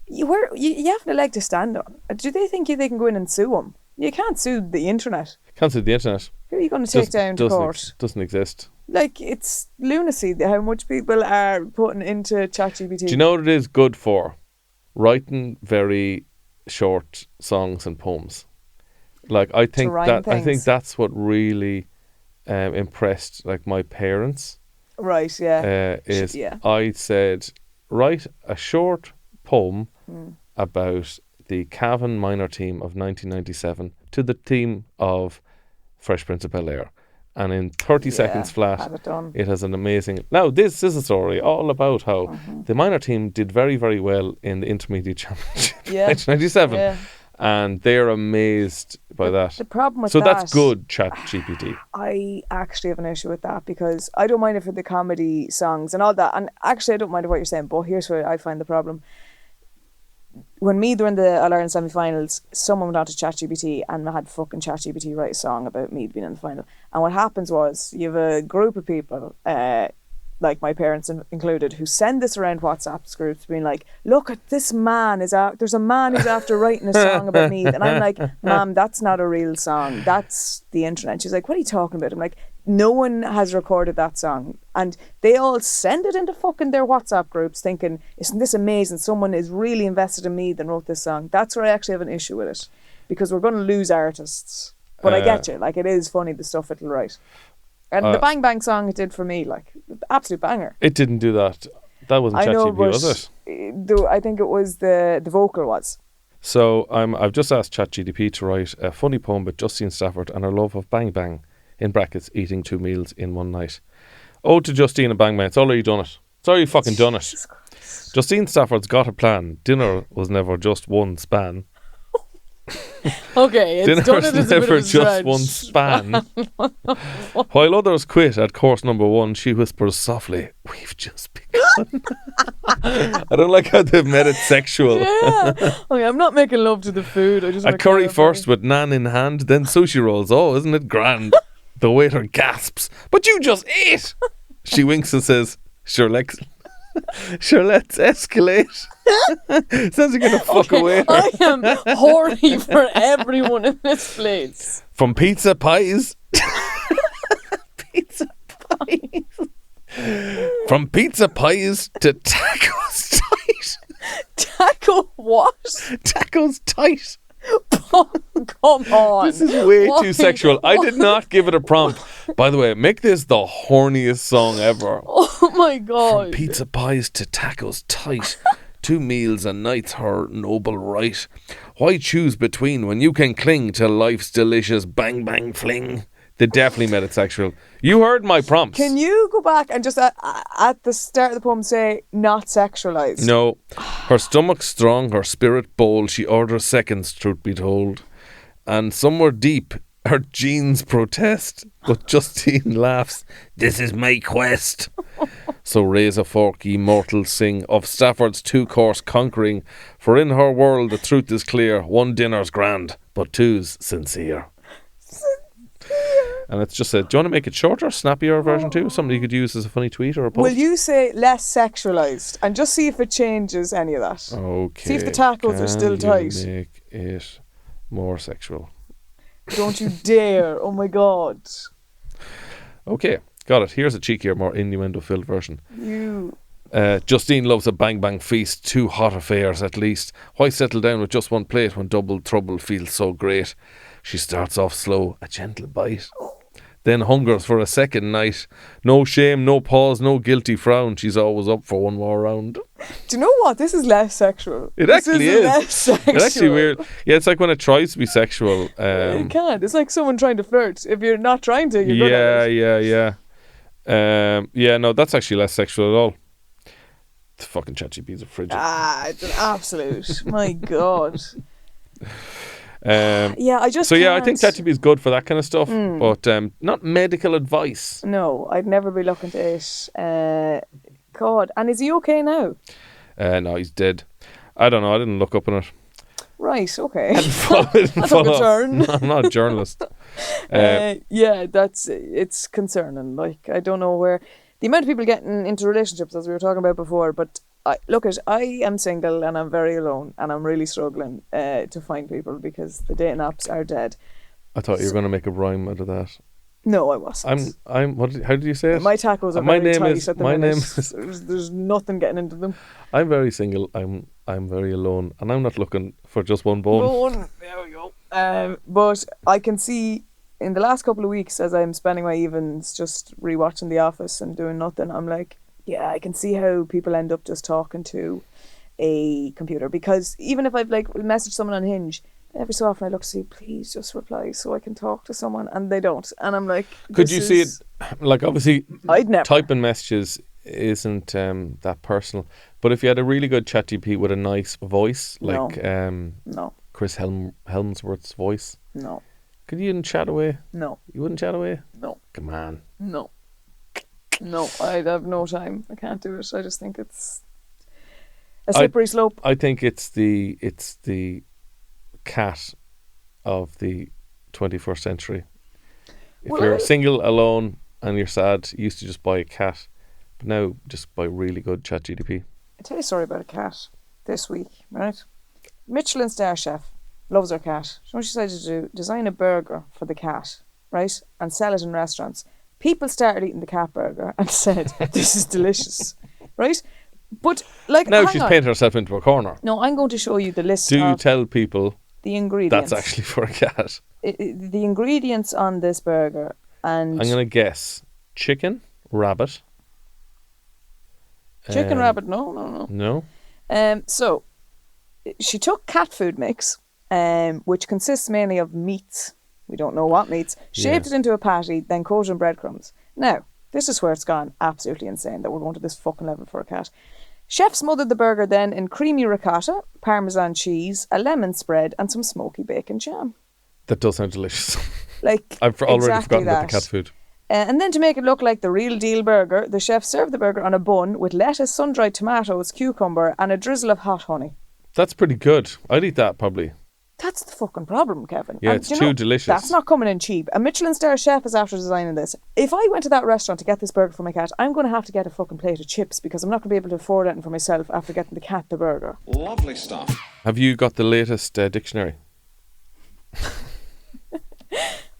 Speaker 7: you have a leg to stand on. Do they think they can go in and sue them? You can't sue the internet.
Speaker 6: Can't sue the internet.
Speaker 7: Who are you going to take down to court?
Speaker 6: Doesn't exist.
Speaker 7: Like, it's lunacy how much people are putting into ChatGPT.
Speaker 6: Do you know what it is good for? Writing very short songs and poems. Like, I think that's what really impressed like my parents.
Speaker 7: Right, yeah.
Speaker 6: I said, write a short poem about the Cavan minor team of 1997 to the team of Fresh Prince of Bel-Air. And in 30 seconds flat, it has an amazing... Now, this is a story all about how the minor team did very, very well in the Intermediate Championship in 1997. Yeah. And they're amazed by that.
Speaker 7: The problem with
Speaker 6: that's good, ChatGPT.
Speaker 7: I actually have an issue with that because I don't mind it for the comedy songs and all that. And actually, I don't mind what you're saying, but here's where I find the problem. When Meath were in the All-Ireland semi-finals, someone went on to ChatGPT and had fucking ChatGPT write a song about Meath being in the final. And what happens was, you have a group of people, like my parents included, who send this around WhatsApp groups being like, look at this man, there's a man who's after writing a song about Meath. And I'm like, Mom, that's not a real song. That's the internet. She's like, what are you talking about? I'm like, no one has recorded that song. And they all send it into fucking their WhatsApp groups thinking, isn't this amazing? Someone is really invested in Meath and wrote this song. That's where I actually have an issue with it. Because we're going to lose artists. But I get you. Like, it is funny, the stuff it'll write. And the Bang Bang song it did for me, like, absolute banger.
Speaker 6: It didn't do that. That wasn't ChatGPT, was it?
Speaker 7: I think it was the vocal was.
Speaker 6: So I've just asked ChatGPT to write a funny poem about Justine Stafford and her love of Bang Bang, in brackets, eating 2 meals in one night. Ode to Justine and Bang Bang. It's already done it. It's already fucking done it. Justine Stafford's got a plan. Dinner was never just one span.
Speaker 7: Okay, it's
Speaker 6: Dinner
Speaker 7: done it
Speaker 6: was
Speaker 7: as a bit
Speaker 6: never
Speaker 7: of a
Speaker 6: just
Speaker 7: stretch.
Speaker 6: one span. While others quit at course number 1, she whispers softly, "We've just begun." I don't like how they've made it sexual.
Speaker 7: Yeah. Okay, I'm not making love to the food. I just
Speaker 6: A
Speaker 7: want to
Speaker 6: curry
Speaker 7: clarify.
Speaker 6: first with naan in hand, then sushi rolls. Oh, isn't it grand? The waiter gasps, "But you just ate!" She winks and says, Sure, let's escalate." Sounds like you're gonna fuck away.
Speaker 7: I am horny for everyone in this place.
Speaker 6: From pizza pies. From pizza pies to tacos tight.
Speaker 7: Taco what?
Speaker 6: Tacos tight.
Speaker 7: Oh, come on.
Speaker 6: This is way too sexual. I did not give it a prompt. By the way, make this the horniest song ever.
Speaker 7: Oh my god.
Speaker 6: From pizza pies to tacos tight. 2 meals a night's her noble right. Why choose between when you can cling to life's delicious bang bang fling? They definitely made it sexual. You heard my prompts.
Speaker 7: Can you go back and just at the start of the poem say not sexualized?
Speaker 6: No. Her stomach's strong, her spirit bold. She orders seconds, truth be told. And somewhere deep, her genes protest. But Justine laughs. This is my quest. So raise a fork, ye mortals, sing of Stafford's 2-course conquering. For in her world the truth is clear. 1 dinner's grand, but 2's sincere. And it's just said, do you want to make it shorter, snappier version 2? Something you could use as a funny tweet or a post?
Speaker 7: Will you say less sexualized and just see if it changes any of that?
Speaker 6: Okay.
Speaker 7: See if the tacos are still tight.
Speaker 6: Can you make it more sexual?
Speaker 7: Don't you dare. Oh my god.
Speaker 6: Okay, got it. Here's a cheekier, more innuendo-filled version.
Speaker 7: You...
Speaker 6: Justine loves a bang bang feast, 2 hot affairs at least. Why settle down with just 1 plate when double trouble feels so great? She starts off slow, a gentle bite. Then hungers for a second night. No shame, no pause, no guilty frown. She's always up for 1 more round.
Speaker 7: Do you know what? This is less sexual.
Speaker 6: It actually is.
Speaker 7: Less sexual.
Speaker 6: It's actually weird. Yeah, it's like when it tries to be sexual.
Speaker 7: It can't. It's like someone trying to flirt. If you're not trying to, you're good at it.
Speaker 6: Yeah, no, that's actually less sexual at all. The fucking ChatGPT is a frigid.
Speaker 7: It's an absolute. My God. Yeah, I just
Speaker 6: So yeah, I think
Speaker 7: can't.
Speaker 6: ChatGPT is good for that kind of stuff, but not medical advice.
Speaker 7: No, I'd never be looking to it. God, and is he okay now?
Speaker 6: No, he's dead. I don't know. I didn't look up on it.
Speaker 7: Right, okay.
Speaker 6: That's
Speaker 7: took a turn.
Speaker 6: I'm not a journalist.
Speaker 7: Yeah, it's concerning. Like, I don't know where the amount of people getting into relationships, as we were talking about before. But I am single and I'm very alone, and I'm really struggling to find people because the dating apps are dead.
Speaker 6: I thought you were going to make a rhyme out of that.
Speaker 7: No, I wasn't.
Speaker 6: I'm. How did you say it?
Speaker 7: My tacos are
Speaker 6: My
Speaker 7: very
Speaker 6: name
Speaker 7: tight
Speaker 6: is-
Speaker 7: at the
Speaker 6: my
Speaker 7: minute.
Speaker 6: name is-
Speaker 7: There's nothing getting into them.
Speaker 6: I'm very single. I'm very alone, and I'm not looking for just one bone.
Speaker 7: Bone. There we go. But I can see in the last couple of weeks, as I'm spending my evenings just rewatching The Office and doing nothing, I'm like, yeah, I can see how people end up just talking to a computer. Because even if I've like messaged someone on Hinge, every so often I look to see, please just reply so I can talk to someone, and they don't. And I'm like,
Speaker 6: Could you see it? Like, obviously,
Speaker 7: I'd never.
Speaker 6: typing messages isn't that personal. But if you had a really good ChatGPT with a nice voice, like
Speaker 7: No,
Speaker 6: Chris Helmsworth's voice,
Speaker 7: no,
Speaker 6: could you even chat away?
Speaker 7: no,
Speaker 6: You wouldn't chat away?
Speaker 7: no,
Speaker 6: Come on.
Speaker 7: no. No, I'd have no time. I can't do it. I just think it's a slippery slope.
Speaker 6: I think it's the cat of the 21st century. If
Speaker 7: Well,
Speaker 6: you're single, alone, and you're sad, you used to just buy a cat, but now just buy really good ChatGPT.
Speaker 7: I'll tell you a story about a cat this week, right? Michelin star chef loves her cat. You know what she decided to do? Design a burger for the cat, right? And sell it in restaurants. People started eating the cat burger and said, this is delicious, right? But, like,
Speaker 6: Now
Speaker 7: hang
Speaker 6: she's
Speaker 7: on.
Speaker 6: painted herself into a corner.
Speaker 7: No, I'm going to show you the list
Speaker 6: Do you
Speaker 7: of
Speaker 6: tell people
Speaker 7: the ingredients.
Speaker 6: that's actually for a cat?
Speaker 7: The ingredients on this burger. And
Speaker 6: I'm going to guess chicken, rabbit.
Speaker 7: chicken, rabbit, no.
Speaker 6: No?
Speaker 7: So she took cat food mix, which consists mainly of meats. We don't know what meats. Shaped it into a patty, then coated in breadcrumbs. Now, this is where it's gone absolutely insane that we're going to this fucking level for a cat. Chef smothered the burger then in creamy ricotta, parmesan cheese, a lemon spread, and some smoky bacon jam.
Speaker 6: That does sound delicious.
Speaker 7: Like,
Speaker 6: I've already
Speaker 7: exactly
Speaker 6: forgotten about the
Speaker 7: that.
Speaker 6: cat food.
Speaker 7: And then to make it look like the real deal burger, the chef served the burger on a bun with lettuce, sun-dried tomatoes, cucumber, and a drizzle of hot honey.
Speaker 6: That's pretty good. I'd eat that probably.
Speaker 7: That's the fucking problem, Kevin.
Speaker 6: Yeah,
Speaker 7: And
Speaker 6: it's
Speaker 7: do you
Speaker 6: too
Speaker 7: know,
Speaker 6: delicious.
Speaker 7: That's not coming in cheap. A Michelin star chef is after designing this. If I went to that restaurant to get this burger for my cat, I'm going to have to get a fucking plate of chips because I'm not going to be able to afford anything for myself after getting the cat the burger.
Speaker 2: Lovely stuff.
Speaker 6: Have you got the latest dictionary?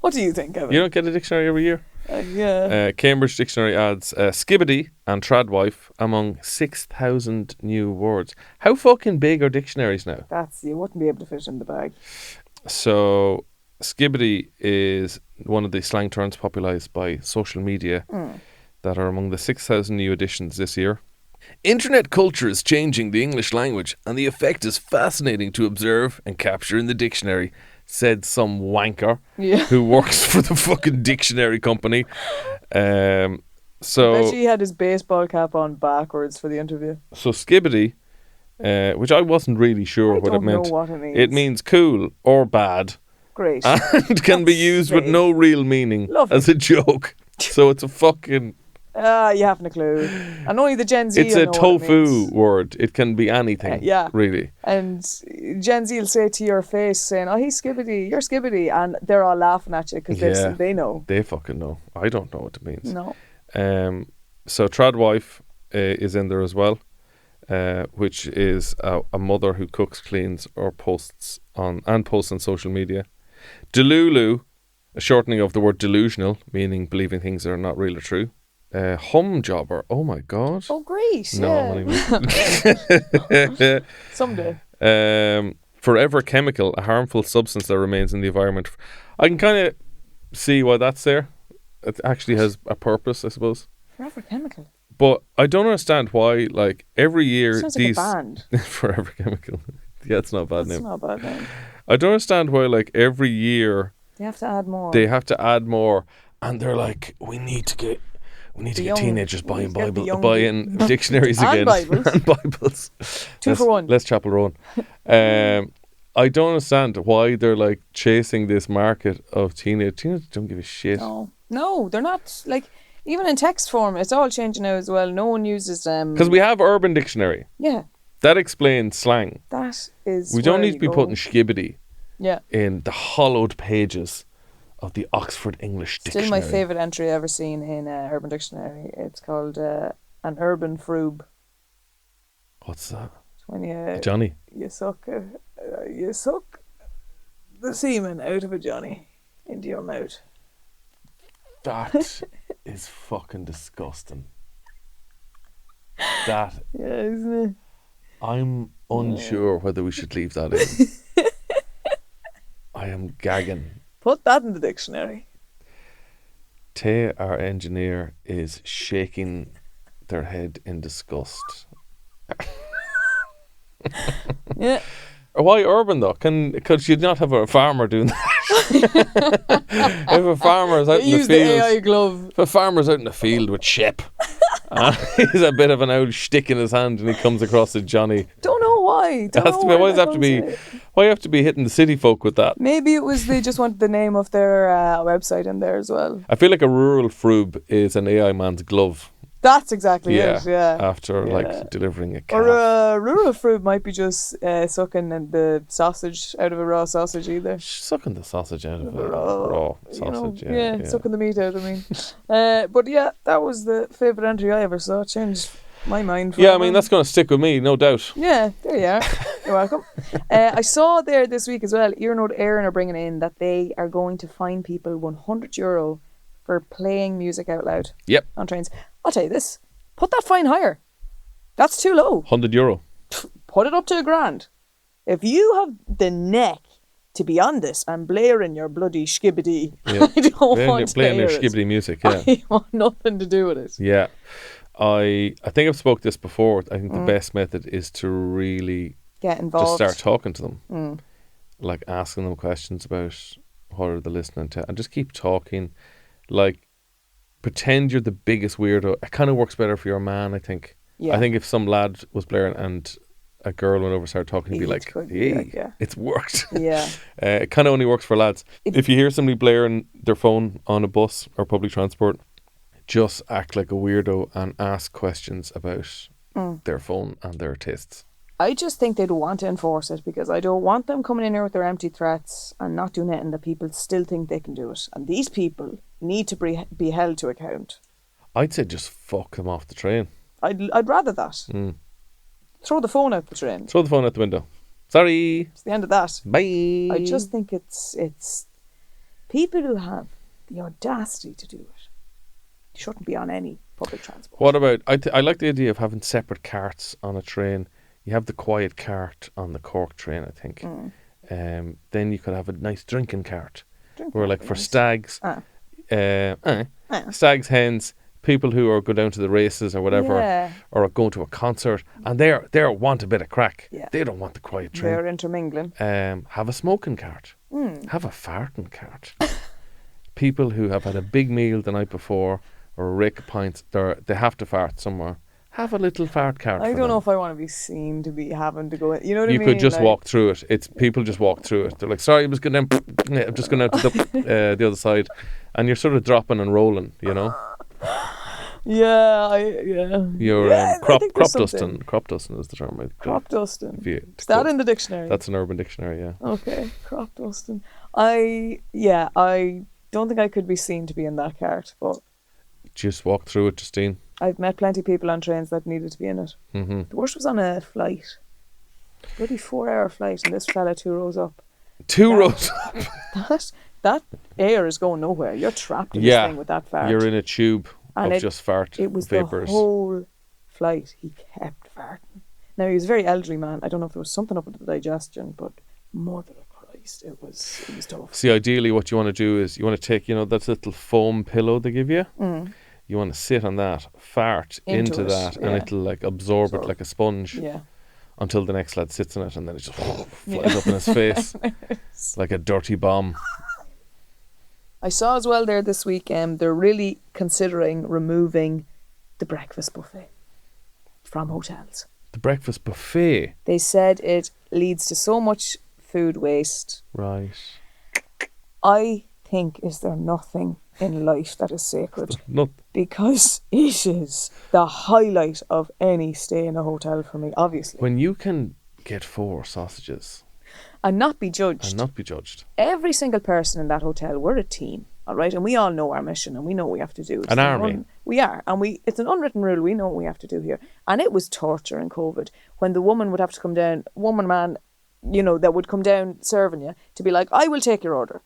Speaker 7: What do you think, Kevin?
Speaker 6: You don't get a dictionary every year?
Speaker 7: Yeah.
Speaker 6: Cambridge Dictionary adds skibbity and tradwife among 6,000 new words. How fucking big are dictionaries now?
Speaker 7: You wouldn't be able to fit it in the bag.
Speaker 6: So, skibbity is one of the slang terms popularised by social media that are among the 6,000 new additions this year. Internet culture is changing the English language, and the effect is fascinating to observe and capture in the dictionary, said some wanker who works for the fucking dictionary company.
Speaker 7: Bet
Speaker 6: So
Speaker 7: he had his baseball cap on backwards for the interview.
Speaker 6: skibbity, which I wasn't really sure
Speaker 7: I
Speaker 6: what it
Speaker 7: don't know
Speaker 6: meant.
Speaker 7: what it means.
Speaker 6: It means cool or bad,
Speaker 7: Great.
Speaker 6: and can be
Speaker 7: That's
Speaker 6: used with
Speaker 7: vague.
Speaker 6: no real meaning
Speaker 7: Lovely.
Speaker 6: as a joke. So it's a fucking...
Speaker 7: You haven't a clue. And only the Gen Z
Speaker 6: It's
Speaker 7: will
Speaker 6: a
Speaker 7: know what it
Speaker 6: tofu
Speaker 7: means.
Speaker 6: word. It can be anything,
Speaker 7: yeah.
Speaker 6: really.
Speaker 7: And Gen Z will say to your face, saying, "Oh, he's skibbity, you're skibbity," and they're all laughing at you because
Speaker 6: Yeah.
Speaker 7: they know.
Speaker 6: They fucking know. I don't know what it means.
Speaker 7: No.
Speaker 6: So tradwife is in there as well, which is a mother who cooks, cleans, or posts on social media. Delulu, a shortening of the word delusional, meaning believing things that are not real or true. Hum jobber. Oh my god.
Speaker 7: Oh, great.
Speaker 6: No,
Speaker 7: Yeah. Someday.
Speaker 6: Forever chemical, a harmful substance that remains in the environment. I can kind of see why that's there. It actually has a purpose, I suppose.
Speaker 7: Forever Chemical.
Speaker 6: But I don't understand why, like, every year
Speaker 7: Sounds
Speaker 6: these...
Speaker 7: like a band.
Speaker 6: Forever chemical. Yeah, it's not a bad
Speaker 7: That's
Speaker 6: name.
Speaker 7: not a bad name.
Speaker 6: I don't understand why, like, every year
Speaker 7: They have to add more.
Speaker 6: they have to add more, and they're like, we need to get
Speaker 7: young-
Speaker 6: teenagers
Speaker 7: we
Speaker 6: buying
Speaker 7: need to get the young
Speaker 6: buying dictionaries
Speaker 7: And
Speaker 6: again.
Speaker 7: Bibles.
Speaker 6: And Bibles.
Speaker 7: Two for one.
Speaker 6: Let's Chapel Roan. I don't understand why they're like chasing this market of teenagers. Teenagers don't give a shit.
Speaker 7: No, they're not. Like, even in text form, it's all changing now as well. No one uses them.
Speaker 6: Because we have Urban Dictionary.
Speaker 7: Yeah,
Speaker 6: That explains slang.
Speaker 7: that is.
Speaker 6: We don't
Speaker 7: where
Speaker 6: need to
Speaker 7: you
Speaker 6: be
Speaker 7: go.
Speaker 6: putting skibbity
Speaker 7: Yeah.
Speaker 6: in the hollowed pages of the Oxford English Dictionary.
Speaker 7: Still my favourite entry ever seen in Urban Dictionary. It's called an Urban Frube.
Speaker 6: What's that?
Speaker 7: It's when you
Speaker 6: Johnny.
Speaker 7: suck the semen out of a Johnny into your mouth.
Speaker 6: That is fucking disgusting. That
Speaker 7: Yeah, isn't it?
Speaker 6: I'm unsure whether we should leave that in. I am gagging.
Speaker 7: Put that in the dictionary.
Speaker 6: Tay, our engineer, is shaking their head in disgust.
Speaker 7: Yeah.
Speaker 6: Why urban though? Could you not have a farmer doing that? If a farmer's out in the
Speaker 7: Use the AI
Speaker 6: field,
Speaker 7: glove.
Speaker 6: if a farmer's out in the field with Shep, he's a bit of an old stick in his hand, and he comes across a Johnny.
Speaker 7: Don't know why.
Speaker 6: It has to be. Why does it have to be? Why you have to be hitting the city folk with that?
Speaker 7: Maybe it was they just wanted the name of their website in there as well.
Speaker 6: I feel like a rural frube is an AI man's glove.
Speaker 7: That's exactly it. Yeah.
Speaker 6: After
Speaker 7: Yeah.
Speaker 6: like delivering a calf.
Speaker 7: Or a rural fruit might be just sucking the sausage out of a raw sausage either.
Speaker 6: Sucking the sausage out of a
Speaker 7: Raw,
Speaker 6: raw
Speaker 7: you know,
Speaker 6: sausage. Yeah.
Speaker 7: sucking the meat out. I mean, but yeah, that was the favourite entry I ever saw. It changed my mind.
Speaker 6: Yeah, I
Speaker 7: forever.
Speaker 6: mean that's going to stick with me, no doubt.
Speaker 7: Yeah, there you are. You're welcome. I saw there this week as well, Earnode Aaron are bringing in that they are going to fine people €100 for playing music out loud
Speaker 6: Yep,
Speaker 7: on trains. I'll tell you this, put that fine higher. That's too low.
Speaker 6: €100.
Speaker 7: Put it up to £1,000. If you have the neck to be on this and blaring your bloody skibbity,
Speaker 6: Yeah.
Speaker 7: I don't want to
Speaker 6: Playing
Speaker 7: hear
Speaker 6: your
Speaker 7: it.
Speaker 6: skibbity music. Yeah,
Speaker 7: I want nothing to do with it.
Speaker 6: yeah. I think I've spoke this before. I think the best method is to really
Speaker 7: Get
Speaker 6: just
Speaker 7: involved.
Speaker 6: start talking to them, like asking them questions about what are they listening to, and just keep talking. Like, pretend you're the biggest weirdo. It kind of works better for your man, I think.
Speaker 7: Yeah.
Speaker 6: I think if some lad was blaring and a girl went over and started talking, he'd be
Speaker 7: It
Speaker 6: like,
Speaker 7: could be
Speaker 6: hey,
Speaker 7: like, yeah.
Speaker 6: it's worked.
Speaker 7: Yeah.
Speaker 6: It kind of only works for lads. If you hear somebody blaring their phone on a bus or public transport, just act like a weirdo and ask questions about their phone and their tastes.
Speaker 7: I just think they'd want to enforce it because I don't want them coming in here with their empty threats and not doing it and the people still think they can do it. And these people need to be held to account.
Speaker 6: I'd say just fuck them off the train.
Speaker 7: I'd rather that. Throw the phone out the train.
Speaker 6: Throw the phone out the window. Sorry.
Speaker 7: It's the end of that.
Speaker 6: Bye.
Speaker 7: I just think it's people who have the audacity to do it shouldn't be on any public transport.
Speaker 6: What about, I like the idea of having separate carts on a train. You have the quiet cart on the Cork train, I think. Then you could have a nice drinking cart. Where like for stags, stags, hens, people who are go down to the races or whatever,
Speaker 7: Yeah.
Speaker 6: or are going to a concert, and they want a bit of crack.
Speaker 7: Yeah.
Speaker 6: They don't want the quiet train.
Speaker 7: They're intermingling.
Speaker 6: Have a smoking cart. Have a farting cart. People who have had a big meal the night before or a rake of pints, they have to fart somewhere. Have a little fart cart.
Speaker 7: I
Speaker 6: for
Speaker 7: don't know
Speaker 6: them.
Speaker 7: if I want to be seen to be having to go in. You know what I
Speaker 6: You
Speaker 7: mean?
Speaker 6: could just
Speaker 7: Like,
Speaker 6: walk through it. It's people just walk through it. They're like, sorry, I'm just going down. I'm just going out to the other side, and you're sort of dropping and rolling. You know,
Speaker 7: Yeah,
Speaker 6: you're
Speaker 7: Yeah, I
Speaker 6: crop
Speaker 7: think there's something.
Speaker 6: dusting. Crop dusting is the term.
Speaker 7: Crop dusting.
Speaker 6: If you-
Speaker 7: Is that in the dictionary?
Speaker 6: That's an Urban Dictionary. Yeah.
Speaker 7: Okay, crop dusting. I don't think I could be seen to be in that cart, but
Speaker 6: Just walk through it, Justine.
Speaker 7: I've met plenty of people on trains that needed to be in it.
Speaker 6: Mm-hmm.
Speaker 7: The worst was on a flight. Bloody 4-hour flight, and this fella 2 rows up.
Speaker 6: Two
Speaker 7: Yeah.
Speaker 6: rows.
Speaker 7: That air is going nowhere. You're trapped in
Speaker 6: Yeah.
Speaker 7: this thing with that fart.
Speaker 6: You're in a tube
Speaker 7: And
Speaker 6: of just fart
Speaker 7: It was
Speaker 6: vapors.
Speaker 7: the whole flight. He kept farting. Now, he was a very elderly man. I don't know if there was something up with the digestion, but mother of Christ, it was tough.
Speaker 6: See, ideally, what you want to do is you want to take, that little foam pillow they give you. You want to sit on that, fart into
Speaker 7: it,
Speaker 6: that, and
Speaker 7: yeah.
Speaker 6: it'll like absorb it like a sponge
Speaker 7: Yeah.
Speaker 6: until the next lad sits on it, and then it just flies up in his face like a dirty bomb.
Speaker 7: I saw as well there this week, they're really considering removing the breakfast buffet from hotels.
Speaker 6: The breakfast buffet.
Speaker 7: They said it leads to so much food waste.
Speaker 6: Right.
Speaker 7: I think, is there nothing in life that is sacred?
Speaker 6: Not
Speaker 7: Because it is the highlight of any stay in a hotel for me, obviously.
Speaker 6: when you can get 4 sausages
Speaker 7: And not be judged.
Speaker 6: and not be judged.
Speaker 7: Every single person in that hotel, we're a team, all right? And we all know our mission and we know what we have to do. It's
Speaker 6: An army.
Speaker 7: We are. And it's an unwritten rule. We know what we have to do here. And it was torture in COVID when the woman would have to come down, man, that would come down serving you to be like, I will take your order.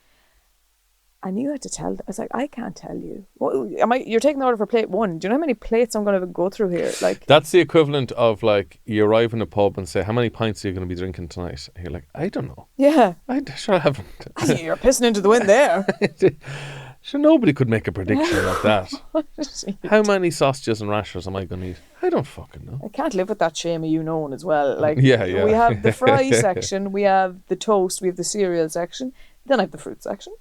Speaker 7: And you had to tell them. I was like, I can't tell you. You're taking the order for plate 1. Do you know how many plates I'm going to go through here? Like,
Speaker 6: That's the equivalent of like you arrive in a pub and say, how many pints are you going to be drinking tonight? And you're like, I don't know.
Speaker 7: yeah.
Speaker 6: Sure I haven't.
Speaker 7: You're pissing into the wind there.
Speaker 6: Sure, nobody could make a prediction like that. How many sausages and rashers am I going to eat? I don't fucking know.
Speaker 7: I can't live with that shame of you knowing as well. Like,
Speaker 6: Yeah.
Speaker 7: we have the fry section, we have the toast, we have the cereal section, then I have the fruit section.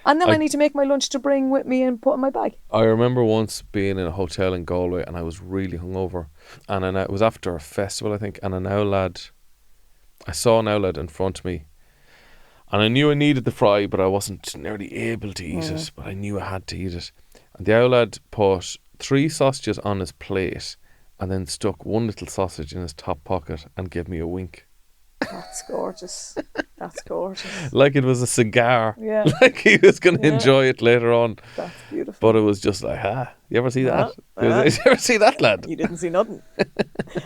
Speaker 7: And then I need to make my lunch to bring with me and put in my bag.
Speaker 6: I remember once being in a hotel in Galway and I was really hungover. And it was after a festival, I think. And I saw an owl in front of me. And I knew I needed the fry, but I wasn't nearly able to eat it. But I knew I had to eat it. And the owl put 3 sausages on his plate and then stuck 1 little sausage in his top pocket and gave me a wink.
Speaker 7: That's gorgeous. That's gorgeous.
Speaker 6: Like it was a cigar.
Speaker 7: Yeah.
Speaker 6: Like he was going to enjoy it later on.
Speaker 7: That's beautiful.
Speaker 6: But it was just like, you ever see that?
Speaker 7: Yeah.
Speaker 6: You ever see that, lad?
Speaker 7: You didn't see nothing.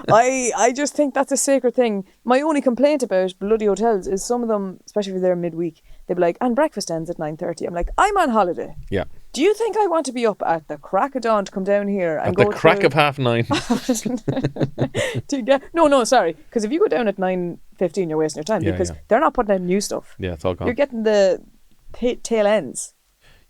Speaker 7: I just think that's a sacred thing. My only complaint about bloody hotels is some of them, especially if they're midweek, they'd be like, and breakfast ends at 9:30. I'm like, I'm on holiday.
Speaker 6: Yeah.
Speaker 7: Do you think I want to be up at the crack of dawn to come down here and
Speaker 6: At
Speaker 7: go
Speaker 6: the crack
Speaker 7: through...
Speaker 6: of 9:30.
Speaker 7: to get... No, sorry. Because if you go down at 9:15, you're wasting your time because they're not putting out new stuff.
Speaker 6: Yeah, it's all gone.
Speaker 7: You're getting the tail ends.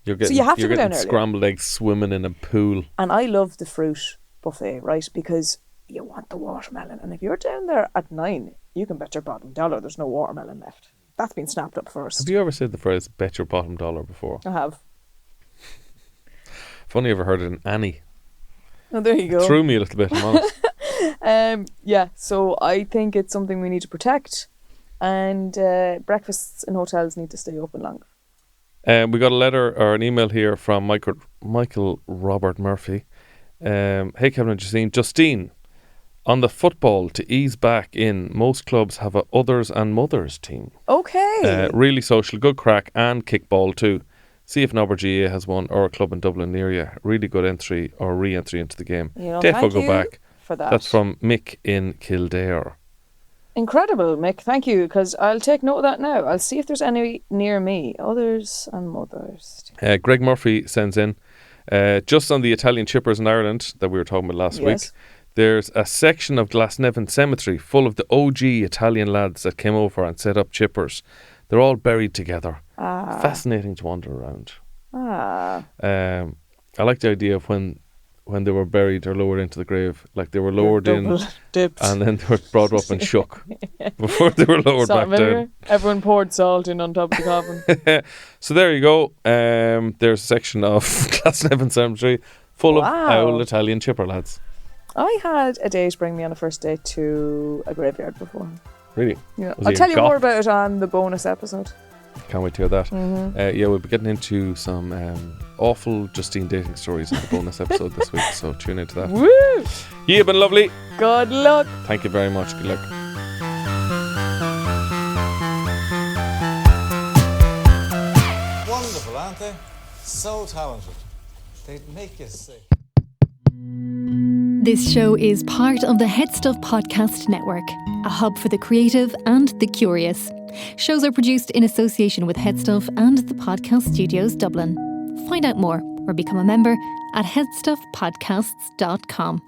Speaker 6: You're getting,
Speaker 7: you have to
Speaker 6: you're
Speaker 7: go down
Speaker 6: getting
Speaker 7: earlier.
Speaker 6: scrambled eggs swimming in a pool.
Speaker 7: And I love the fruit buffet, right? Because you want the watermelon. And if you're down there at 9, you can bet your bottom dollar there's no watermelon left. That's been snapped up first.
Speaker 6: Have you ever said the phrase bet your bottom dollar before?
Speaker 7: I have.
Speaker 6: I've only ever heard it in Annie.
Speaker 7: Oh, there you go.
Speaker 6: It threw me a little bit, I'm honest.
Speaker 7: Yeah, so I think it's something we need to protect. And breakfasts in hotels need to stay open longer.
Speaker 6: We got a letter or an email here from Michael Robert Murphy. Hey Kevin and Justine, on the football to ease back in, most clubs have a others and mothers team.
Speaker 7: Okay.
Speaker 6: Really social, good crack and kickball too. See if Nobber GA has one or a club in Dublin near you. Really good entry or re-entry into the game.
Speaker 7: Thank
Speaker 6: go
Speaker 7: you
Speaker 6: back.
Speaker 7: for that.
Speaker 6: That's from Mick in Kildare.
Speaker 7: Incredible, Mick. Thank you, because I'll take note of that now. I'll see if there's any near me. Others and mothers.
Speaker 6: Greg Murphy sends in, just on the Italian chippers in Ireland that we were talking about last week, there's a section of Glasnevin Cemetery full of the OG Italian lads that came over and set up chippers. They're all buried together. Fascinating to wander around. I like the idea of when they were buried or lowered into the grave, like they were lowered in
Speaker 7: dipped.
Speaker 6: and then they were brought up and shook before they were lowered back down.
Speaker 7: Everyone poured salt in on top of the coffin.
Speaker 6: So there you go. There's a section of Glasnevin Cemetery full of old Italian chipper lads.
Speaker 7: I had a date bring me on a first date to a graveyard before.
Speaker 6: Really?
Speaker 7: Yeah.
Speaker 6: Was
Speaker 7: I'll
Speaker 6: he
Speaker 7: tell
Speaker 6: a
Speaker 7: you
Speaker 6: goth?
Speaker 7: more about it on the bonus episode.
Speaker 6: Can't wait to hear that. We'll be getting into some awful Justine dating stories in the bonus episode this week, so tune into that.
Speaker 7: Woo!
Speaker 6: You've been lovely.
Speaker 7: Good luck.
Speaker 6: Thank you very much. Good luck.
Speaker 5: Wonderful, aren't they? So talented. They'd make you sick.
Speaker 1: This show is part of the HeadStuff Podcast Network, a hub for the creative and the curious. Shows are produced in association with HeadStuff and the Podcast Studios Dublin. Find out more or become a member at headstuffpodcasts.com.